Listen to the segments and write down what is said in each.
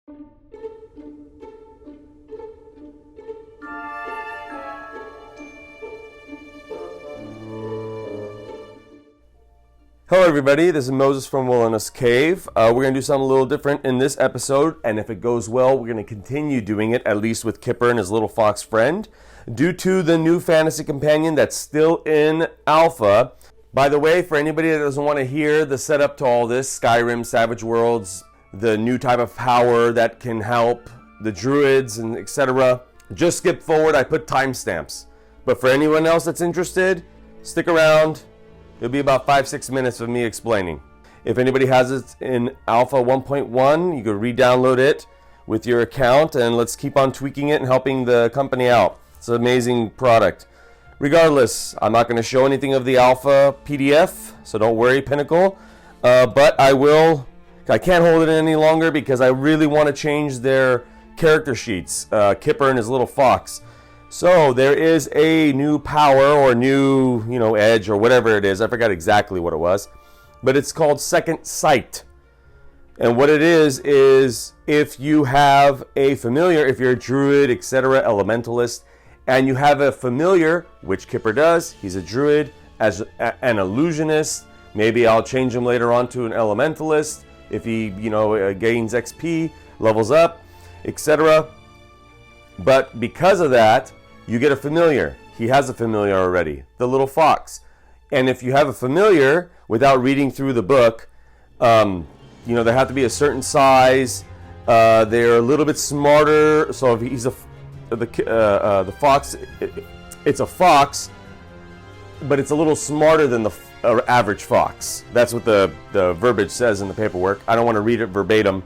Hello everybody, this is Moses from Wilona's Cave. We're going to do something a little different in this episode, and if it goes well, we're going to continue doing it, at least with Kipper and his little fox friend, due to the new fantasy companion that's still in alpha. By the way, for anybody that doesn't want to hear the setup to all this, Skyrim, Savage Worlds, the new type of power that can help, the druids, and etc., just skip forward. I put timestamps. But for anyone else that's interested, stick around. It'll be about 5-6 minutes of me explaining. If anybody has it in Alpha 1.1, you can re-download it with your account, and let's keep on tweaking it and helping the company out. It's an amazing product. Regardless, I'm not going to show anything of the Alpha PDF, so don't worry, Pinnacle. But I will. I can't hold it any longer because I really want to change their character sheets. Kipper and his little fox. So there is a new power or new, edge or whatever it is. I forgot exactly what it was, but it's called Second Sight. And what it is if you have a familiar, if you're a druid, etc., elementalist, and you have a familiar, which Kipper does, he's a druid, as an illusionist. Maybe I'll change him later on to an elementalist if he, gains XP, levels up, etc. But because of that, you get a familiar. He has a familiar already, the little fox. And if you have a familiar, without reading through the book, they have to be a certain size. They're a little bit smarter. So if he's the fox, it's a fox, but it's a little smarter than the average fox. That's what the verbiage says in the paperwork. I don't want to read it verbatim.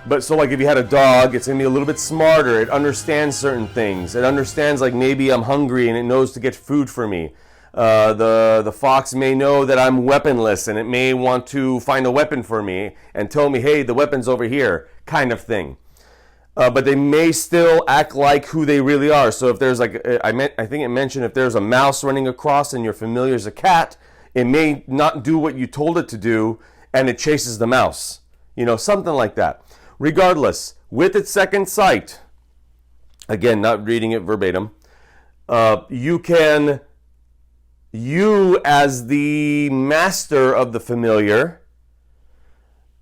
But so like if you had a dog, it's going to be a little bit smarter. It understands certain things. It understands like maybe I'm hungry and it knows to get food for me. The fox may know that I'm weaponless and it may want to find a weapon for me and tell me, hey, the weapon's over here, kind of thing. But they may still act like who they really are. So if there's like, I think it mentioned if there's a mouse running across and your familiar's a cat, it may not do what you told it to do and it chases the mouse. Something like that. Regardless, with its Second Sight, again, not reading it verbatim, you as the master of the familiar,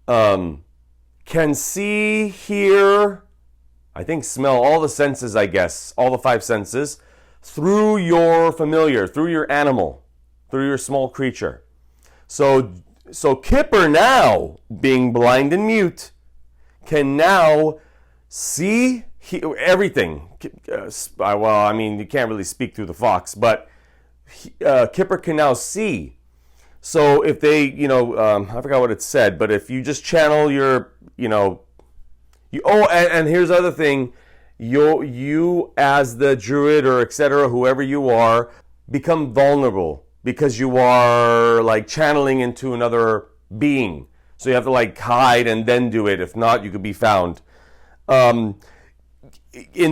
can see, hear, I think smell, all the senses, I guess, all the 5 senses, through your familiar, through your animal, through your small creature. So Kipper now, being blind and mute, can now see everything. You can't really speak through the fox, but Kipper can now see. So if they, I forgot what it said, but if you just channel your, and here's the other thing, you as the druid or etc., whoever you are, become vulnerable because you are like channeling into another being. So you have to like hide and then do it. If not, you could be found. In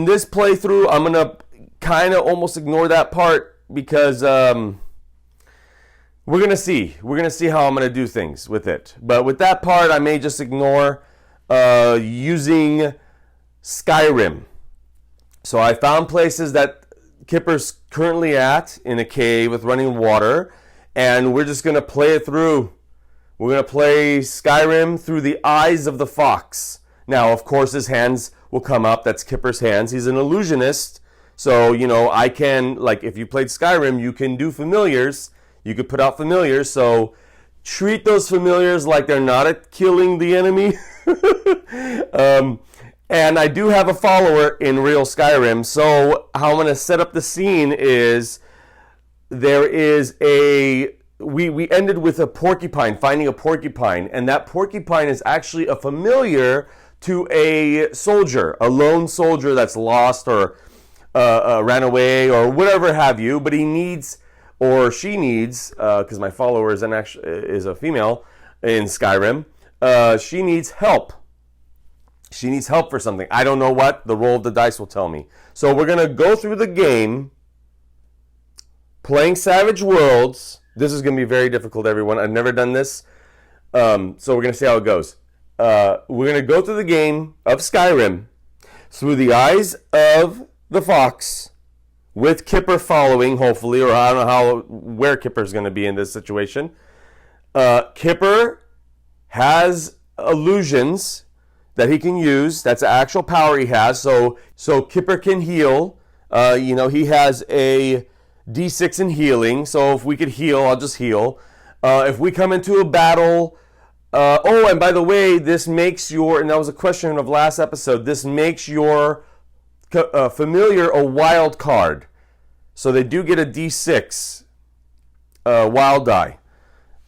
this playthrough, I'm going to kind of almost ignore that part because we're going to see. We're going to see how I'm going to do things with it. But with that part, I may just ignore using Skyrim. So I found places that Kipper's currently at in a cave with running water. And we're just going to play it through. We're going to play Skyrim through the eyes of the fox. Now, of course, his hands will come up. That's Kipper's hands. He's an illusionist. So, I can, like, if you played Skyrim, you can do familiars. You could put out familiars. So, treat those familiars like they're not killing the enemy. And I do have a follower in real Skyrim. So, how I'm going to set up the scene is there is we ended with a porcupine, finding a porcupine, and that porcupine is actually a familiar to a soldier, a lone soldier that's lost or ran away or whatever have you, but he needs, or she needs, because my follower is a female in Skyrim, she needs help. She needs help for something. I don't know what. The roll of the dice will tell me. So we're going to go through the game playing Savage Worlds. This is going to be very difficult, everyone. I've never done this. So we're going to see how it goes. we're going to go through the game of Skyrim through the eyes of the fox, with Kipper following, hopefully, or I don't know where Kipper's going to be in this situation. Kipper has illusions that he can use. That's the actual power he has. So Kipper can heal. He has a D6 in healing. So if we could heal, I'll just heal. If we come into a battle... and by the way, this makes your... And that was a question of last episode. This makes your familiar a wild card. So they do get a D6 wild die.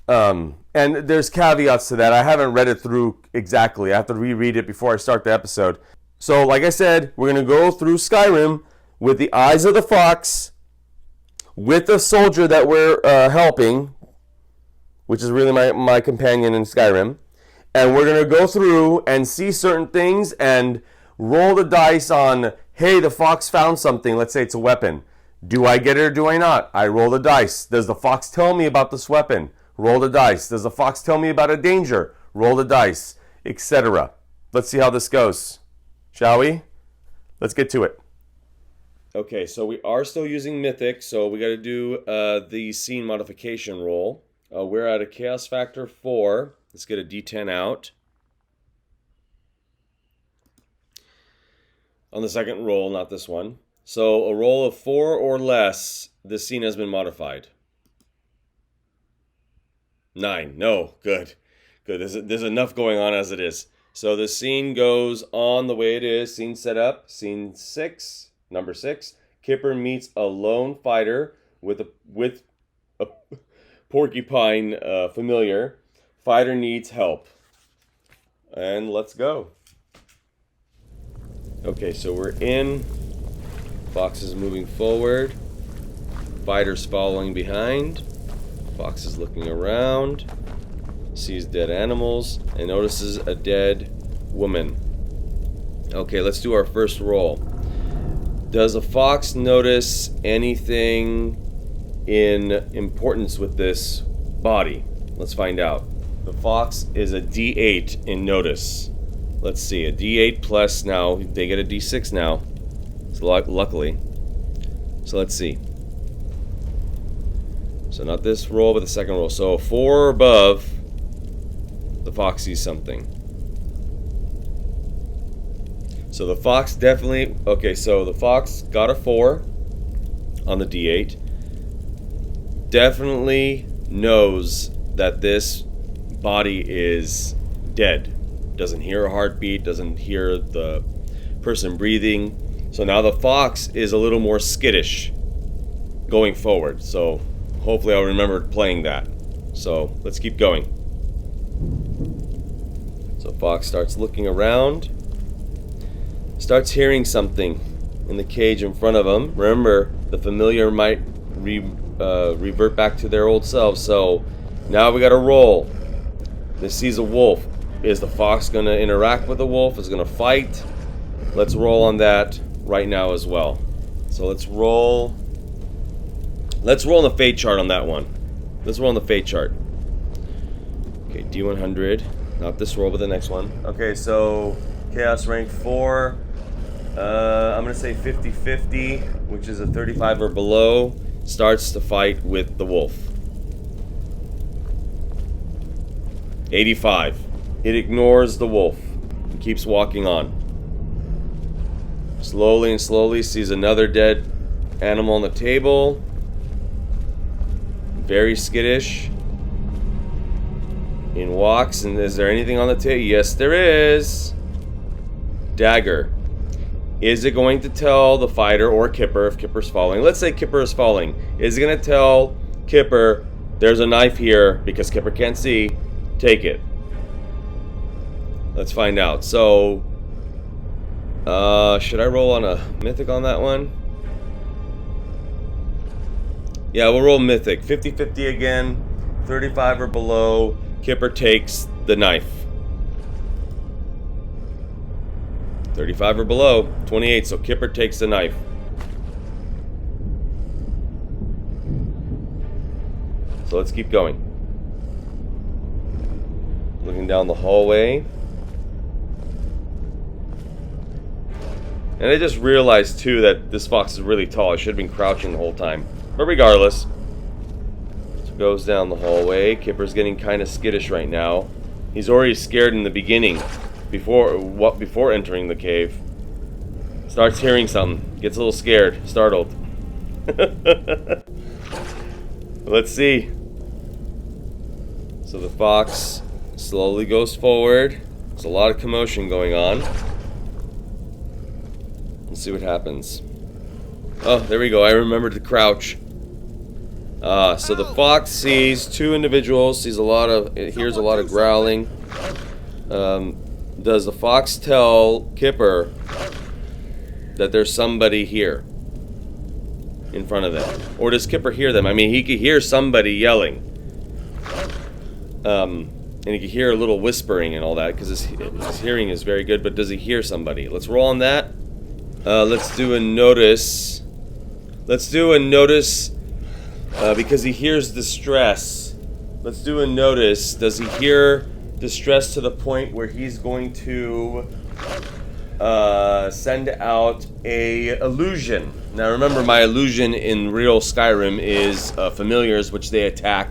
And there's caveats to that. I haven't read it through exactly. I have to reread it before I start the episode. So, like I said, we're going to go through Skyrim with the eyes of the fox, with the soldier that we're helping, which is really my companion in Skyrim. And we're going to go through and see certain things and roll the dice on, hey, the fox found something. Let's say it's a weapon. Do I get it or do I not? I roll the dice. Does the fox tell me about this weapon? Roll the dice. Does the fox tell me about a danger? Roll the dice, etc. Let's see how this goes, shall we? Let's get to it. Okay, so we are still using Mythic, so we got to do the scene modification roll. We're at a chaos factor 4. Let's get a D10 out. On the second roll, not this one. So a roll of 4 or less, this scene has been modified. 9. No, good. There's enough going on as it is. So the scene goes on the way it is. Scene set up. Scene 6, number 6. Kipper meets a lone fighter with a porcupine familiar. Fighter needs help. And let's go. Okay, so we're in. Fox is moving forward. Fighter's following behind. Fox is looking around. Sees dead animals and notices a dead woman. Okay, let's do our first roll. Does a fox notice anything in importance with this body? Let's find out. The fox is a D8 in notice. Let's see, a D8 plus now. They get a D6 now. So luckily. So let's see. So not this roll, but the second roll. So 4 or above, the fox sees something. So the fox definitely... Okay, so the fox got a 4 on the D8. Definitely knows that this body is dead. Doesn't hear a heartbeat, doesn't hear the person breathing. So now the fox is a little more skittish going forward. So hopefully I'll remember playing that. So let's keep going. So Fox starts looking around. Starts hearing something in the cage in front of him. Remember, the familiar might revert back to their old selves. So now we got to roll. This sees a wolf. Is the fox going to interact with the wolf? Is it going to fight? Let's roll on that right now as well. So let's roll. Let's roll on the fate chart on that one. Let's roll on the fate chart. Okay, D100. Not this roll, but the next one. Okay, so Chaos rank 4. I'm going to say 50-50, which is a 35 or below. Starts to fight with the wolf. 85. It ignores the wolf and keeps walking on. Slowly and slowly sees another dead animal on the table. Very skittish. In walks, and is there anything on the table? Yes, there is. Dagger. Is it going to tell the fighter or Kipper, if Kipper's falling? Let's say Kipper is falling. Is it going to tell Kipper, there's a knife here, because Kipper can't see, take it? Let's find out. So, should I roll on a Mythic on that one? Yeah, we'll roll Mythic. 50-50 again, 35 or below. Kipper takes the knife. 35 or below, 28, so Kipper takes the knife. So let's keep going. Looking down the hallway. And I just realized, too, that this fox is really tall. I should have been crouching the whole time. But regardless, it goes down the hallway. Kipper's getting kind of skittish right now. He's already scared in the beginning, before entering the cave. Starts hearing something. Gets a little scared, startled. Let's see. So the fox slowly goes forward. There's a lot of commotion going on. Let's see what happens. Oh, there we go. I remembered to crouch. So the fox sees two individuals. Hears a lot of growling. Does the fox tell Kipper that there's somebody here in front of them? Or does Kipper hear them? I mean, he could hear somebody yelling. And he could hear a little whispering and all that, because his hearing is very good, but does he hear somebody? Let's roll on that. Let's do a notice. Let's do a notice, because he hears distress. Let's do a notice. Does he hear distress to the point where he's going to send out a illusion? Now remember, my illusion in real Skyrim is familiars, which they attack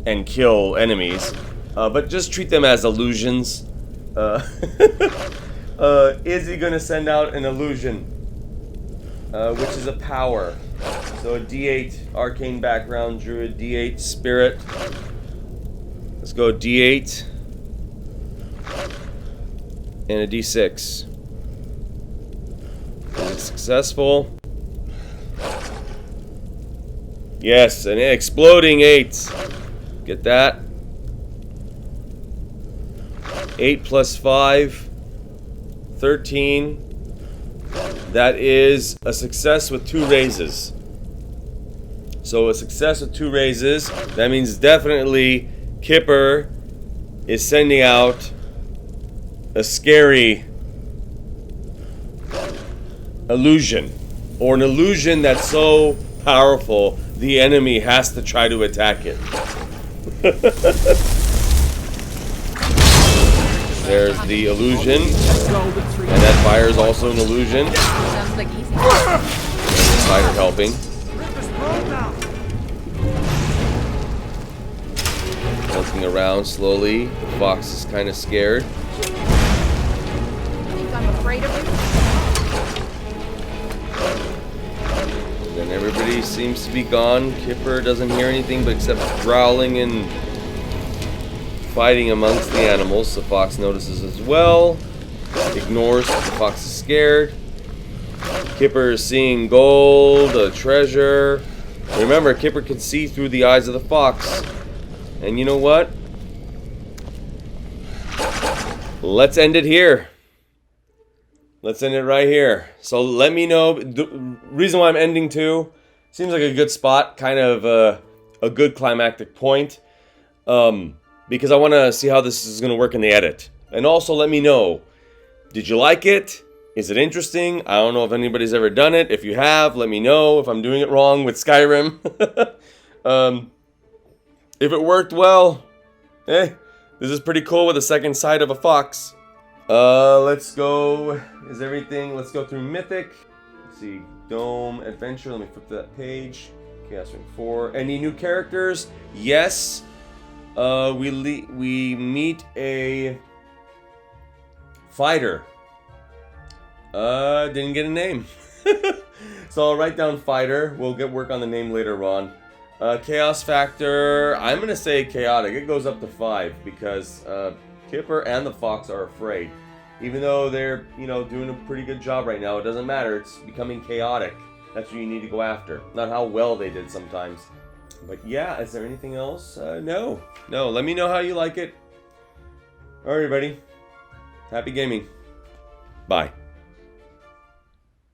and kill enemies. But just treat them as illusions. Is he going to send out an illusion? Which is a power. So a D8 arcane background, druid, D8 spirit. Let's go D8 and a D6. Is it successful? Yes, an exploding 8. Get that? 8 plus 5, 13. That is a success with 2 raises. So a success with 2 raises, that means definitely Kipper is sending out a scary illusion. Or an illusion that's so powerful, the enemy has to try to attack it. There's the illusion. And that fire is also an illusion. Sounds like easy. The spider helping. Looking around slowly. The fox is kind of scared. Think I'm afraid of you? Then everybody seems to be gone. Kipper doesn't hear anything but except growling and fighting amongst the animals. The fox notices as well. Ignores that the fox is scared. Kipper is seeing gold, a treasure. Remember, Kipper can see through the eyes of the fox. And you know what? Let's end it here. Let's end it right here. So let me know. The reason why I'm ending too, seems like a good spot, kind of a good climactic point. Because I want to see how this is going to work in the edit. And also let me know, did you like it? Is it interesting? I don't know if anybody's ever done it. If you have, let me know if I'm doing it wrong with Skyrim. If it worked well, this is pretty cool with a second sight of a fox. Let's go. Is everything? Let's go through Mythic. Let's see. Dome Adventure. Let me flip to that page. Chaos Ring 4. Any new characters? Yes. We meet a fighter. Didn't get a name. So I'll write down fighter. We'll get work on the name later on. Chaos factor, I'm gonna say chaotic. It goes up to 5 because Kipper and the fox are afraid. Even though they're, doing a pretty good job right now, it doesn't matter. It's becoming chaotic. That's what you need to go after. Not how well they did sometimes. But yeah, is there anything else? No. Let me know how you like it. Alright, everybody. Happy gaming. Bye.